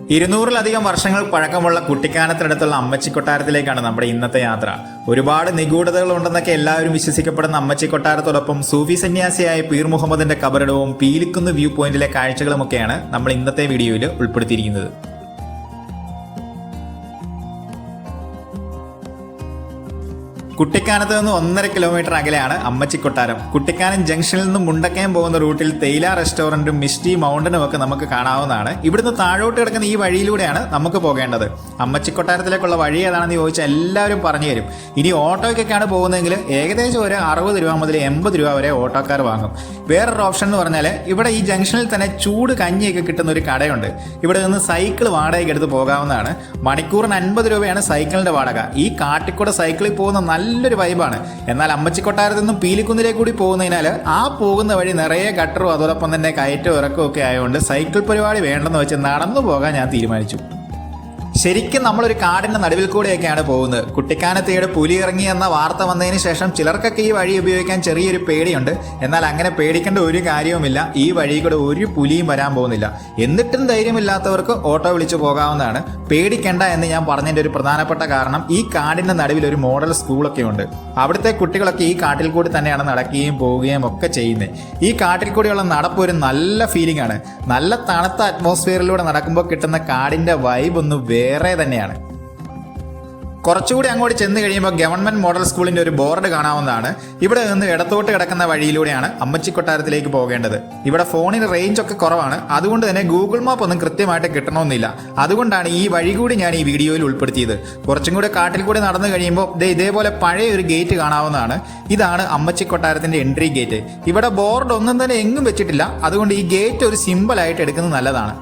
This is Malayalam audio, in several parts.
200-ലധികം വർഷങ്ങൾ പഴക്കമുള്ള കുട്ടിക്കാനത്തിനടുത്തുള്ള അമ്മച്ചി കൊട്ടാരത്തിലേക്കാണ് നമ്മുടെ ഇന്നത്തെ യാത്ര. ഒരുപാട് നിഗൂഢതകൾ ഉണ്ടെന്നൊക്കെ എല്ലാവരും വിശ്വസിക്കപ്പെടുന്ന അമ്മച്ചി കൊട്ടാരത്തോടൊപ്പം സൂഫി സന്യാസിയായ പീർ മുഹമ്മദിന്റെ കബറിടവും പീലിക്കുന്ന് വ്യൂ പോയിന്റിലെ കാഴ്ചകളുമൊക്കെയാണ് നമ്മൾ ഇന്നത്തെ വീഡിയോയിൽ ഉൾപ്പെടുത്തിയിരിക്കുന്നത്. കുട്ടിക്കാനത്ത് നിന്ന് 1.5 കിലോമീറ്റർ അകലെയാണ് അമ്മച്ചി കൊട്ടാരം. കുട്ടിക്കാനം ജംഗ്ഷനിൽ നിന്ന് മുണ്ടക്കയം പോകുന്ന റൂട്ടിൽ തേയില റെസ്റ്റോറന്റും മിസ്റ്റി മൗണ്ടനും ഒക്കെ നമുക്ക് കാണാവുന്നതാണ്. ഇവിടുന്ന് താഴോട്ട് കിടക്കുന്ന ഈ വഴിയിലൂടെയാണ് നമുക്ക് പോകേണ്ടത്. അമ്മച്ചി കൊട്ടാരത്തിലേക്കുള്ള വഴി ഏതാണെന്ന് ചോദിച്ചാൽ എല്ലാവരും പറഞ്ഞു തരും. ഇനി ഓട്ടോയ്ക്കൊക്കെയാണ് പോകുന്നതെങ്കിൽ ഏകദേശം ഒരു 60 രൂപ മുതൽ 80 രൂപ വരെ ഓട്ടോക്കാർ വാങ്ങും. വേറൊരു ഓപ്ഷൻ എന്ന് പറഞ്ഞാൽ ഇവിടെ ഈ ജംഗ്ഷനിൽ തന്നെ ചൂട് കഞ്ഞിയൊക്കെ കിട്ടുന്ന ഒരു കടയുണ്ട്. ഇവിടെ നിന്ന് സൈക്കിൾ വാടകയ്ക്ക് എടുത്ത് പോകാവുന്നതാണ്. മണിക്കൂറിന് 50 രൂപയാണ് സൈക്കിളിന്റെ വാടക. ഈ കാട്ടിക്കൂടെ സൈക്കിളിൽ പോകുന്ന നല്ലൊരു വൈബാണ്. എന്നാൽ അമ്മച്ചി കൊട്ടാരത്തിൽ നിന്നും പീലിക്കുന്നിലേക്ക് കൂടി പോകുന്നതിനാൽ ആ പോകുന്ന വഴി നിറയെ ഗട്ടറും അതോടൊപ്പം തന്നെ കയറ്റവും ഇറക്കവും ഒക്കെ ആയതുകൊണ്ട് സൈക്കിൾ പരിപാടി വേണ്ടെന്ന് വെച്ച് നടന്നു പോകാൻ ഞാൻ തീരുമാനിച്ചു. ശരിക്കും നമ്മളൊരു കാടിന്റെ നടുവിൽ കൂടെയൊക്കെയാണ് പോകുന്നത്. കുട്ടിക്കാനത്തേടെ പുലി ഇറങ്ങി എന്ന വാർത്ത വന്നതിന് ശേഷം ചിലർക്കൊക്കെ ഈ വഴി ഉപയോഗിക്കാൻ ചെറിയൊരു പേടിയുണ്ട്. എന്നാൽ അങ്ങനെ പേടിക്കേണ്ട ഒരു കാര്യവുമില്ല. ഈ വഴി കൂടെ ഒരു പുലിയും വരാൻ പോകുന്നില്ല. എന്നിട്ടും ധൈര്യമില്ലാത്തവർക്ക് ഓട്ടോ വിളിച്ചു പോകാവുന്നതാണ്. പേടിക്കേണ്ട എന്ന് ഞാൻ പറഞ്ഞതിന്റെ ഒരു പ്രധാനപ്പെട്ട കാരണം ഈ കാടിന്റെ നടുവിൽ ഒരു മോഡൽ സ്കൂളൊക്കെ ഉണ്ട്. അവിടുത്തെ കുട്ടികളൊക്കെ ഈ കാട്ടിൽ കൂടി തന്നെയാണ് നടക്കുകയും പോവുകയും ഒക്കെ ചെയ്യുന്നത്. ഈ കാട്ടിൽ കൂടിയുള്ള നടപ്പ് ഒരു നല്ല ഫീലിംഗ് ആണ്. നല്ല തണുത്ത അറ്റ്മോസ്ഫിയറിലൂടെ നടക്കുമ്പോൾ കിട്ടുന്ന കാടിന്റെ വൈബ് ഒന്ന് വേറെ തന്നെയാണ്. കുറച്ചുകൂടി അങ്ങോട്ട് ചെന്ന് കഴിയുമ്പോൾ ഗവൺമെന്റ് മോഡൽ സ്കൂളിന്റെ ഒരു ബോർഡ് കാണാവുന്നതാണ്. ഇവിടെ നിന്ന് ഇടത്തോട്ട് കിടക്കുന്ന വഴിയിലൂടെയാണ് അമ്മച്ചി കൊട്ടാരത്തിലേക്ക് പോകേണ്ടത്. ഇവിടെ ഫോണിന് റേഞ്ച് ഒക്കെ കുറവാണ്. അതുകൊണ്ട് തന്നെ ഗൂഗിൾ മാപ്പ് ഒന്നും കൃത്യമായിട്ട് കിട്ടണമെന്നില്ല. അതുകൊണ്ടാണ് ഈ വഴി കൂടി ഞാൻ ഈ വീഡിയോയിൽ ഉൾപ്പെടുത്തിയത്. കുറച്ചും കൂടെ കാട്ടിൽ കൂടി നടന്നു കഴിയുമ്പോൾ ഇതേപോലെ പഴയ ഒരു ഗേറ്റ് കാണാവുന്നതാണ്. ഇതാണ് അമ്മച്ചി കൊട്ടാരത്തിന്റെ എൻട്രി ഗേറ്റ്. ഇവിടെ ബോർഡ് ഒന്നും തന്നെ എങ്ങും വെച്ചിട്ടില്ല. അതുകൊണ്ട് ഈ ഗേറ്റ് ഒരു സിമ്പിളായിട്ട് എടുക്കുന്നത് നല്ലതാണ്.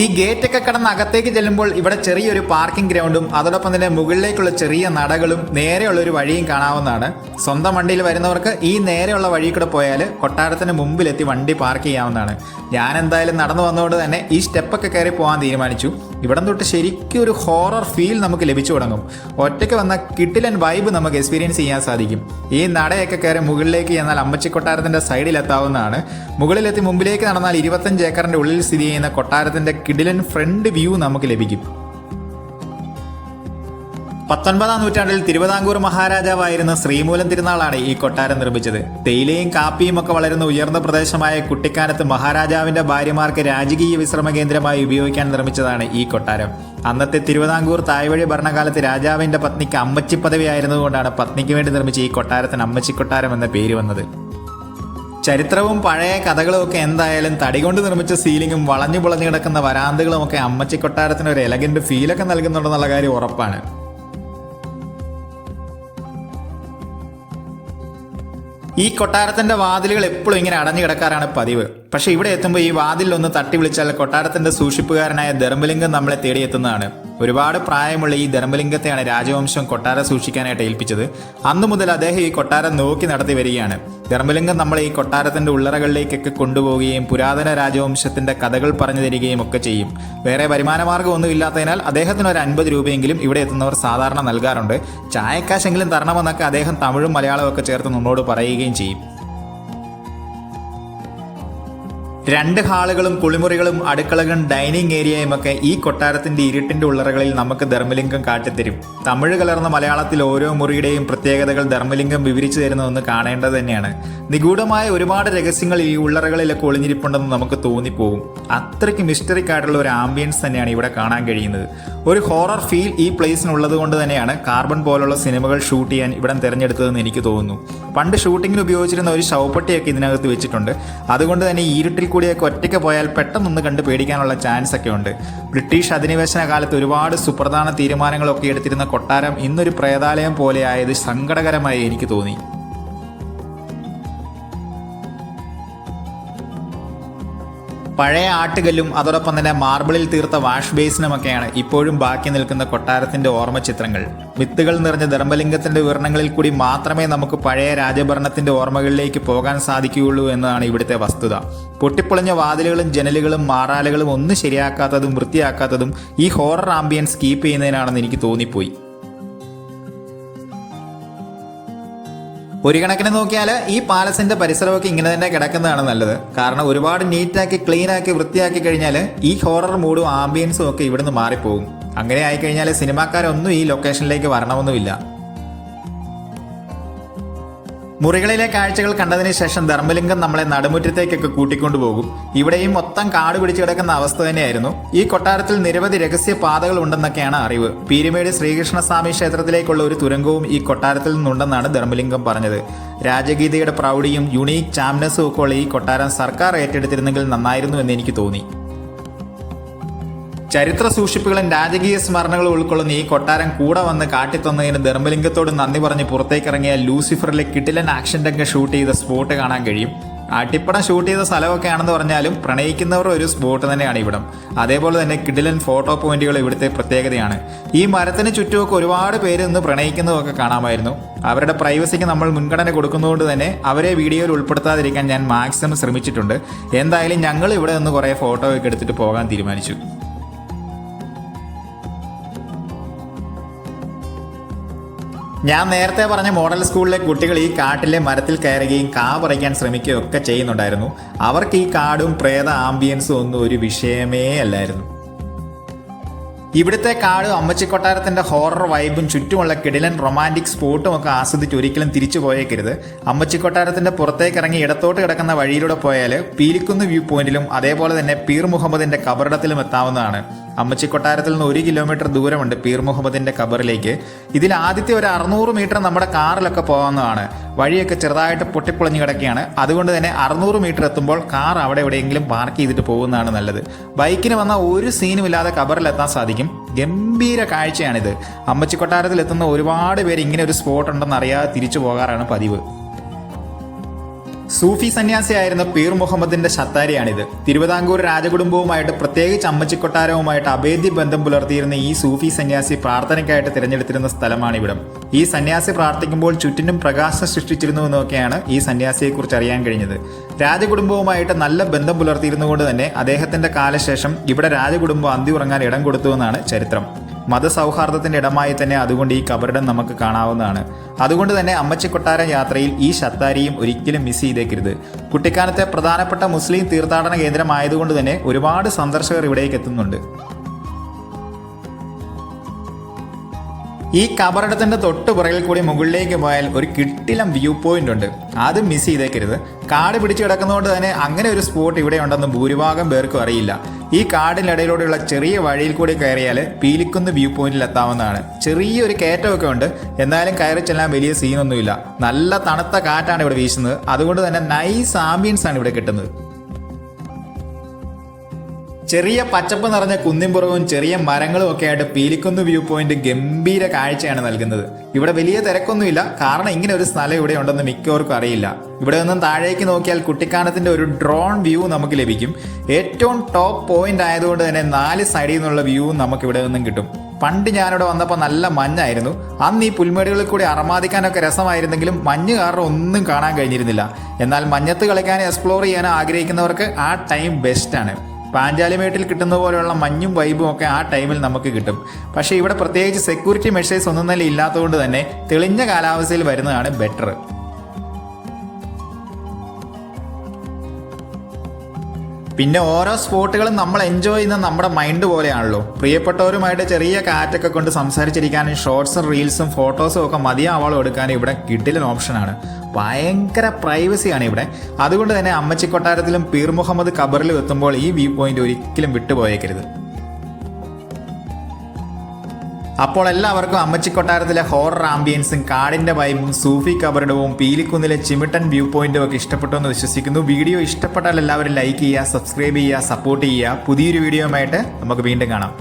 ഈ ഗേറ്റൊക്കെ കടന്ന് അകത്തേക്ക് ചെല്ലുമ്പോൾ ഇവിടെ ചെറിയൊരു പാർക്കിംഗ് ഗ്രൗണ്ടും അതോടൊപ്പം തന്നെ മുകളിലേക്കുള്ള ചെറിയ നടകളും നേരെയുള്ള ഒരു വഴിയും കാണാവുന്നതാണ്. സ്വന്തം വണ്ടിയിൽ വരുന്നവർക്ക് ഈ നേരെയുള്ള വഴി കൂടെ പോയാൽ കൊട്ടാരത്തിന് മുമ്പിലെത്തി വണ്ടി പാർക്ക് ചെയ്യാവുന്നതാണ്. ഞാൻ എന്തായാലും നടന്നു വന്നതുകൊണ്ട് തന്നെ ഈ സ്റ്റെപ്പൊക്കെ കയറി പോകാൻ തീരുമാനിച്ചു. ഇവിടം തൊട്ട് ശരിക്കും ഒരു ഹൊറർ ഫീൽ നമുക്ക് ലഭിച്ചു തുടങ്ങും. ഒറ്റയ്ക്ക് വന്ന കിടിലൻ വൈബ് നമുക്ക് എക്സ്പീരിയൻസ് ചെയ്യാൻ സാധിക്കും. ഈ നടയൊക്കെ കയറി മുകളിലേക്ക് ചെന്നാൽ അമ്മച്ചി കൊട്ടാരത്തിന്റെ സൈഡിലെത്താവുന്നതാണ്. മുകളിലെത്തി മുമ്പിലേക്ക് നടന്നാൽ 25 ഏക്കറിന്റെ ഉള്ളിൽ സ്ഥിതി ചെയ്യുന്ന കൊട്ടാരത്തിന്റെ കിടിലൻ ഫ്രണ്ട് വ്യൂ നമുക്ക് ലഭിക്കും. 19-ാം നൂറ്റാണ്ടിൽ തിരുവിതാംകൂർ മഹാരാജാവായിരുന്ന ശ്രീമൂലം തിരുനാളാണ് ഈ കൊട്ടാരം നിർമ്മിച്ചത്. തേയിലയും കാപ്പിയും ഒക്കെ വളരുന്ന ഉയർന്ന പ്രദേശമായ കുട്ടിക്കാനത്ത് മഹാരാജാവിന്റെ ഭാര്യമാർക്ക് രാജകീയ വിശ്രമ കേന്ദ്രമായി ഉപയോഗിക്കാൻ നിർമ്മിച്ചതാണ് ഈ കൊട്ടാരം. അന്നത്തെ തിരുവിതാംകൂർ തായ്വഴി ഭരണകാലത്ത് രാജാവിന്റെ പത്നിക്ക് അമ്മച്ചി പദവി ആയിരുന്നതുകൊണ്ടാണ് പത്നിക്ക് വേണ്ടി നിർമ്മിച്ച ഈ കൊട്ടാരത്തിന് അമ്മച്ചി കൊട്ടാരം എന്ന പേര് വന്നത്. ചരിത്രവും പഴയ കഥകളും ഒക്കെ എന്തായാലും തടി കൊണ്ട് നിർമ്മിച്ച സീലിംഗും വളഞ്ഞു പുളഞ്ഞു കിടക്കുന്ന വരാന്തകളും ഒക്കെ അമ്മച്ചി കൊട്ടാരത്തിന് ഒരു എലഗന്റ് ഫീലൊക്കെ നൽകുന്നുണ്ടെന്നുള്ള കാര്യം ഉറപ്പാണ്. ഈ കൊട്ടാരത്തിന്റെ വാതിലുകൾ എപ്പോഴും ഇങ്ങനെ അടഞ്ഞു കിടക്കാറാണ് പതിവ്. പക്ഷെ ഇവിടെ എത്തുമ്പോൾ ഈ വാതിലൊന്ന് തട്ടി വിളിച്ചാൽ കൊട്ടാരത്തിന്റെ സൂക്ഷിപ്പുകാരനായ ധർമ്മലിംഗം നമ്മളെ തേടിയെത്തുന്നതാണ്. ഒരുപാട് പ്രായമുള്ള ഈ ധർമ്മലിംഗത്തെയാണ് രാജവംശം കൊട്ടാരം സൂക്ഷിക്കാനായിട്ട് ഏൽപ്പിച്ചത്. അന്നു മുതൽ അദ്ദേഹം ഈ കൊട്ടാരം നോക്കി നടത്തി വരികയാണ്. ധർമ്മലിംഗം നമ്മളെ ഈ കൊട്ടാരത്തിന്റെ ഉള്ളറകളിലേക്കൊക്കെ കൊണ്ടുപോവുകയും പുരാതന രാജവംശത്തിന്റെ കഥകൾ പറഞ്ഞു തരികയും ഒക്കെ ചെയ്യും. വേറെ വരുമാനമാർഗ്ഗം ഒന്നും ഇല്ലാത്തതിനാൽ അദ്ദേഹത്തിന് ഒരു 50 രൂപയെങ്കിലും ഇവിടെ എത്തുന്നവർ സാധാരണ നൽകാറുണ്ട്. ചായക്കാശെങ്കിലും തരണമെന്നൊക്കെ അദ്ദേഹം തമിഴും മലയാളവും ഒക്കെ ചേർത്ത് നമ്മോട് പറയുകയും ചെയ്യും. 2 ഹാളുകളും കുളിമുറികളും അടുക്കളകളും ഡൈനിങ് ഏരിയയും ഒക്കെ ഈ കൊട്ടാരത്തിന്റെ ഇരുട്ടിന്റെ ഉള്ളറകളിൽ നമുക്ക് ധർമ്മലിംഗം കാട്ടിത്തരും. തമിഴ് കലർന്ന മലയാളത്തിൽ ഓരോ മുറിയുടെയും പ്രത്യേകതകൾ ധർമ്മലിംഗം വിവരിച്ചു തരുന്നതെന്ന് കാണേണ്ടത് തന്നെയാണ്. നിഗൂഢമായ ഒരുപാട് രഹസ്യങ്ങൾ ഈ ഉള്ളറകളിലൊക്കെ ഒളിഞ്ഞിരിപ്പുണ്ടെന്ന് നമുക്ക് തോന്നിപ്പോകും. അത്രയ്ക്ക് മിസ്റ്ററിക്കായിട്ടുള്ള ഒരു ആംബിയൻസ് തന്നെയാണ് ഇവിടെ കാണാൻ കഴിയുന്നത്. ഒരു ഹൊറർ ഫീൽ ഈ പ്ലേസിനുള്ളത് കൊണ്ട് തന്നെയാണ് കാർബൺ പോലുള്ള സിനിമകൾ ഷൂട്ട് ചെയ്യാൻ ഇവിടം തിരഞ്ഞെടുത്തതെന്ന് എനിക്ക് തോന്നുന്നു. പണ്ട് ഷൂട്ടിങ്ങിന് ഉപയോഗിച്ചിരുന്ന ഒരു ശവപ്പെട്ടിയൊക്കെ ഇതിനകത്ത് വെച്ചിട്ടുണ്ട്. അതുകൊണ്ട് തന്നെ ഈ ഇരുട്ടിൽ കൂടിയൊക്കെ ഒറ്റയ്ക്ക് പോയാൽ പെട്ടെന്നൊന്ന് കണ്ട് പേടിക്കാനുള്ള ചാൻസ് ഒക്കെ ഉണ്ട്. ബ്രിട്ടീഷ് അധിനിവേശന കാലത്ത് ഒരുപാട് സുപ്രധാന തീരുമാനങ്ങളൊക്കെ എടുത്തിരുന്ന കൊട്ടാരം ഇന്നൊരു പ്രേതാലയം പോലെ ആയത് സങ്കടകരമായി എനിക്ക് തോന്നി. പഴയ ആട്ടുകല്ലും അതോടൊപ്പം തന്നെ മാർബിളിൽ തീർത്ത വാഷ് ബേസിനുമൊക്കെയാണ് ഇപ്പോഴും ബാക്കി നിൽക്കുന്ന കൊട്ടാരത്തിന്റെ ഓർമ്മ ചിത്രങ്ങൾ. വിത്തുകൾ നിറഞ്ഞ ധർമ്മലിംഗത്തിന്റെ വിവരണങ്ങളിൽ കൂടി മാത്രമേ നമുക്ക് പഴയ രാജഭരണത്തിന്റെ ഓർമ്മകളിലേക്ക് പോകാൻ സാധിക്കുകയുള്ളൂ എന്നതാണ് ഇവിടുത്തെ വസ്തുത. പൊട്ടിപ്പൊളിഞ്ഞ വാതിലുകളും ജനലുകളും മാറാലകളും ഒന്നും ശരിയാക്കാത്തതും വൃത്തിയാക്കാത്തതും ഈ ഹൊറർ ആംബിയൻസ് കീപ്പ് ചെയ്യുന്നതിനാണെന്ന് എനിക്ക് തോന്നിപ്പോയി. ഒരു കണക്കിന് നോക്കിയാൽ ഈ പാലസിന്റെ പരിസരമൊക്കെ ഇങ്ങനെ തന്നെ കിടക്കുന്നതാണ് നല്ലത്. കാരണം ഒരുപാട് നീറ്റാക്കി ക്ലീനാക്കി വൃത്തിയാക്കി കഴിഞ്ഞാൽ ഈ ഹൊറർ മൂഡും ആംബിയൻസും ഒക്കെ ഇവിടുന്ന് മാറിപ്പോകും. അങ്ങനെ ആയിക്കഴിഞ്ഞാൽ സിനിമാക്കാരൊന്നും ഈ ലൊക്കേഷനിലേക്ക് വരണമെന്നുമില്ല. മുറികളിലെ കാഴ്ചകൾ കണ്ടതിന് ശേഷം ധർമ്മലിംഗം നമ്മളെ നടുമുറ്റത്തേക്കൊക്കെ കൂട്ടിക്കൊണ്ടുപോകും. ഇവിടെയും മൊത്തം കാട് പിടിച്ചു കിടക്കുന്ന അവസ്ഥ തന്നെയായിരുന്നു. ഈ കൊട്ടാരത്തിൽ നിരവധി രഹസ്യ പാതകൾ ഉണ്ടെന്നൊക്കെയാണ് അറിവ്. പീരുമേട് ശ്രീകൃഷ്ണസ്വാമി ക്ഷേത്രത്തിലേക്കുള്ള ഒരു തുരങ്കവും ഈ കൊട്ടാരത്തിൽ നിന്നുണ്ടെന്നാണ് ധർമ്മലിംഗം പറഞ്ഞത്. രാജഗീതയുടെ പ്രൗഢിയും യുണീക്ക് ചാംനസും ഒക്കെ ഉള്ള ഈ കൊട്ടാരം സർക്കാർ ഏറ്റെടുത്തിരുന്നെങ്കിൽ നന്നായിരുന്നു എന്ന് എനിക്ക് തോന്നി. ചരിത്ര സൂക്ഷിപ്പുകളും രാജകീയ സ്മരണകളും ഉൾക്കൊള്ളുന്ന ഈ കൊട്ടാരം കൂടെ വന്ന് കാട്ടിത്തന്നതിന് ധർമ്മലിംഗത്തോട് നന്ദി പറഞ്ഞ് പുറത്തേക്കിറങ്ങിയ ലൂസിഫറിലെ കിടിലൻ ആക്ഷൻ്റെ ഷൂട്ട് ചെയ്ത സ്പോട്ട് കാണാൻ കഴിയും. അട്ടിപ്പടം ഷൂട്ട് ചെയ്ത സ്ഥലമൊക്കെ ആണെന്ന് പറഞ്ഞാലും പ്രണയിക്കുന്നവർ ഒരു സ്പോട്ട് തന്നെയാണ് ഇവിടം. അതേപോലെ തന്നെ കിടിലൻ ഫോട്ടോ പോയിന്റുകൾ ഇവിടുത്തെ പ്രത്യേകതയാണ്. ഈ മരത്തിന് ചുറ്റുമൊക്കെ ഒരുപാട് പേര് നിന്ന് പ്രണയിക്കുന്നതൊക്കെ കാണാമായിരുന്നു. അവരുടെ പ്രൈവസിക്ക് നമ്മൾ മുൻഗണന കൊടുക്കുന്നതുകൊണ്ട് തന്നെ അവരെ വീഡിയോയിൽ ഉൾപ്പെടുത്താതിരിക്കാൻ ഞാൻ മാക്സിമം ശ്രമിച്ചിട്ടുണ്ട്. എന്തായാലും ഞങ്ങൾ ഇവിടെ നിന്ന് കുറേ ഫോട്ടോ ഒക്കെ എടുത്തിട്ട് പോകാൻ തീരുമാനിച്ചു. ഞാൻ നേരത്തെ പറഞ്ഞ മോഡൽ സ്കൂളിലെ കുട്ടികൾ ഈ കാട്ടിലെ മരത്തിൽ കയറുകയും കാ പറിക്കാൻ ശ്രമിക്കുകയും ഒക്കെ ചെയ്യുന്നുണ്ടായിരുന്നു. അവർക്ക് ഈ കാടും പ്രേത ആംബിയൻസും ഒന്നും ഒരു വിഷയമേ അല്ലായിരുന്നു. ഇവിടുത്തെ കാടും അമ്മച്ചിക്കൊട്ടാരത്തിന്റെ ഹൊറർ വൈബും ചുറ്റുമുള്ള കിടിലൻ റൊമാൻറ്റിക് സ്പോട്ടും ഒക്കെ ആസ്വദിച്ച് ഒരിക്കലും തിരിച്ചു പോയേക്കരുത്. അമ്മച്ചിക്കൊട്ടാരത്തിന്റെ പുറത്തേക്ക് ഇറങ്ങി ഇടത്തോട്ട് കിടക്കുന്ന വഴിയിലൂടെ പോയാൽ പീലിക്കുന്ന് വ്യൂ പോയിന്റിലും അതേപോലെ തന്നെ പീർ മുഹമ്മദിന്റെ കബറിടത്തിലും എത്താവുന്നതാണ്. അമ്മച്ചിക്കൊട്ടാരത്തിൽ നിന്ന് 1 കിലോമീറ്റർ ദൂരമുണ്ട് പീർ മുഹമ്മദിന്റെ കബറിലേക്ക്. ഇതിൽ ആദ്യത്തെ ഒരു 600 മീറ്റർ നമ്മുടെ കാറിലൊക്കെ പോകാവുന്നതാണ്. വഴിയൊക്കെ ചെറുതായിട്ട് പൊട്ടിപ്പൊളിഞ്ഞു കിടക്കുകയാണ്. അതുകൊണ്ട് തന്നെ 600 മീറ്റർ എത്തുമ്പോൾ കാർ അവിടെ എവിടെയെങ്കിലും പാർക്ക് ചെയ്തിട്ട് പോകുന്നതാണ് നല്ലത്. ബൈക്കിന് വന്ന ഒരു സീനും ഇല്ലാതെ കബറിലെത്താൻ സാധിക്കും. ഗംഭീര കാഴ്ചയാണിത്. അമ്മച്ചിക്കൊട്ടാരത്തിൽ എത്തുന്ന ഒരുപാട് പേര് ഇങ്ങനെ ഒരു സ്പോട്ട് ഉണ്ടെന്ന് അറിയാതെ തിരിച്ചു പോകാറാണ് പതിവ്. സൂഫി സന്യാസിയായിരുന്ന പീർ മുഹമ്മദിന്റെ ശത്താരിയാണിത്. തിരുവിതാംകൂർ രാജകുടുംബവുമായിട്ട് പ്രത്യേകിച്ച് അമ്മച്ചിക്കൊട്ടാരവുമായിട്ട് അഭേദ്യ ബന്ധം പുലർത്തിയിരുന്ന ഈ സൂഫി സന്യാസി പ്രാർത്ഥനയ്ക്കായിട്ട് തിരഞ്ഞെടുത്തിരുന്ന സ്ഥലമാണിവിടം. ഈ സന്യാസി പ്രാർത്ഥിക്കുമ്പോൾ ചുറ്റിനും പ്രകാശം സൃഷ്ടിച്ചിരുന്നു എന്നൊക്കെയാണ് ഈ സന്യാസിയെക്കുറിച്ച് അറിയാൻ കഴിഞ്ഞത്. രാജകുടുംബവുമായിട്ട് നല്ല ബന്ധം പുലർത്തിയിരുന്നുകൊണ്ട് തന്നെ അദ്ദേഹത്തിന്റെ കാലശേഷം ഇവിടെ രാജകുടുംബം അന്തി ഉറങ്ങാൻ ഇടം കൊടുത്തുവെന്നാണ് ചരിത്രം. മതസൗഹാർദ്ദത്തിന്റെ ഇടമായി തന്നെ അതുകൊണ്ട് ഈ കബറിടം നമുക്ക് കാണാവുന്നതാണ്. അതുകൊണ്ട് തന്നെ അമ്മച്ചിക്കൊട്ടാരം യാത്രയിൽ ഈ ശത്താരിയും ഒരിക്കലും മിസ് ചെയ്തേക്കരുത്. കുട്ടിക്കാലത്തെ പ്രധാനപ്പെട്ട മുസ്ലിം തീർത്ഥാടന കേന്ദ്രമായതുകൊണ്ട് തന്നെ ഒരുപാട് സന്ദർശകർ ഇവിടേക്ക് എത്തുന്നുണ്ട്. ഈ കബറിടത്തിന്റെ തൊട്ട് പുറകിൽ കൂടി മുകളിലേക്ക് പോയാൽ ഒരു കിട്ടിലം വ്യൂ പോയിന്റ് ഉണ്ട്. അത് മിസ് ചെയ്തേക്കരുത്. കാട് പിടിച്ചു കിടക്കുന്നതുകൊണ്ട് തന്നെ അങ്ങനെ ഒരു സ്പോട്ട് ഇവിടെ ഉണ്ടെന്ന് ഭൂരിഭാഗം പേർക്കും അറിയില്ല. ഈ കാടിനിടയിലൂടെയുള്ള ചെറിയ വഴിയിൽ കൂടി കയറിയാൽ പീലിക്കുന്ന് വ്യൂ പോയിന്റിൽ എത്താവുന്നതാണ്. ചെറിയൊരു കയറ്റമൊക്കെ ഉണ്ട്. എന്നാലും കയറി ചെല്ലാൻ വലിയ സീനൊന്നുമില്ല. നല്ല തണുത്ത കാറ്റാണ് ഇവിടെ വീശുന്നത്. അതുകൊണ്ട് തന്നെ നൈസ് ആംബിയൻസ് ആണ് ഇവിടെ കിട്ടുന്നത്. ചെറിയ പച്ചപ്പ് നിറഞ്ഞ കുന്നിൻപുറവും ചെറിയ മരങ്ങളും ഒക്കെ ആയിട്ട് പീലിക്കുന്ന് വ്യൂ പോയിന്റ് ഗംഭീര കാഴ്ചയാണ് നൽകുന്നത്. ഇവിടെ വലിയ തിരക്കൊന്നുമില്ല. കാരണം ഇങ്ങനെ ഒരു സ്ഥലം ഇവിടെ ഉണ്ടെന്ന് മിക്കവർക്കും അറിയില്ല. ഇവിടെ നിന്നും താഴേക്ക് നോക്കിയാൽ കുട്ടിക്കാനത്തിന്റെ ഒരു ഡ്രോൺ വ്യൂ നമുക്ക് ലഭിക്കും. ഏറ്റവും ടോപ്പ് പോയിന്റ് ആയതുകൊണ്ട് തന്നെ 4 സൈഡിൽ നിന്നുള്ള വ്യൂ നമുക്ക് ഇവിടെ നിന്നും കിട്ടും. പണ്ട് ഞാനിവിടെ വന്നപ്പോൾ നല്ല മഞ്ഞായിരുന്നു. അന്ന് ഈ പുൽമേടുകളിൽ കൂടി അറമാദിക്കാനൊക്കെ രസമായിരുന്നെങ്കിലും മഞ്ഞ് കാരണം ഒന്നും കാണാൻ കഴിഞ്ഞിരുന്നില്ല. എന്നാൽ മഞ്ഞത്ത് കളിക്കാനും എക്സ്പ്ലോർ ചെയ്യാനും ആഗ്രഹിക്കുന്നവർക്ക് ആ ടൈം ബെസ്റ്റാണ്. പാഞ്ചാലിമേട്ടിൽ കിട്ടുന്ന പോലെയുള്ള മഞ്ഞും വൈബും ഒക്കെ ആ ടൈമിൽ നമുക്ക് കിട്ടും. പക്ഷേ ഇവിടെ പ്രത്യേകിച്ച് സെക്യൂരിറ്റി മെഷേഴ്സ് ഒന്നും തന്നെ ഇല്ലാത്തതുകൊണ്ട് തന്നെ തെളിഞ്ഞ കാലാവസ്ഥയിൽ വരുന്നതാണ് ബെറ്റർ. പിന്നെ ഓരോ സ്പോട്ടുകളും നമ്മൾ എൻജോയ് ചെയ്യുന്ന നമ്മുടെ മൈൻഡ് പോലെയാണല്ലോ. പ്രിയപ്പെട്ടവരുമായിട്ട് ചെറിയ കാറ്റൊക്കെ കൊണ്ട് സംസാരിച്ചിരിക്കാനും ഷോർട്സും റീൽസും ഫോട്ടോസും ഒക്കെ മതിയാവളം എടുക്കാനും ഇവിടെ കിടിലൻ ഓപ്ഷനാണ്. ഭയങ്കര പ്രൈവസിയാണ് ഇവിടെ. അതുകൊണ്ട് തന്നെ അമ്മച്ചിക്കൊട്ടാരത്തിലും പീർ മുഹമ്മദ് ഖബറിലും എത്തുമ്പോൾ ഈ വ്യൂ പോയിന്റ് ഒരിക്കലും വിട്ടുപോയേക്കരുത്. അപ്പോൾ എല്ലാവർക്കും അമ്മച്ചിക്കൊട്ടാരത്തിലെ ഹൊറർ ആംബിയൻസും കാടിന്റെ വൈബും സൂഫി കബറിടവും പീലിക്കുന്നിലെ ചിമിട്ടൻ വ്യൂ പോയിന്റും ഒക്കെ ഇഷ്ടപ്പെട്ടു എന്ന് വിശ്വസിക്കുന്നു. വീഡിയോ ഇഷ്ടപ്പെട്ടാൽ എല്ലാവരും ലൈക്ക് ചെയ്യുക, സബ്സ്ക്രൈബ് ചെയ്യുക, സപ്പോർട്ട് ചെയ്യുക. പുതിയൊരു വീഡിയോയുമായിട്ട് നമുക്ക് വീണ്ടും കാണാം.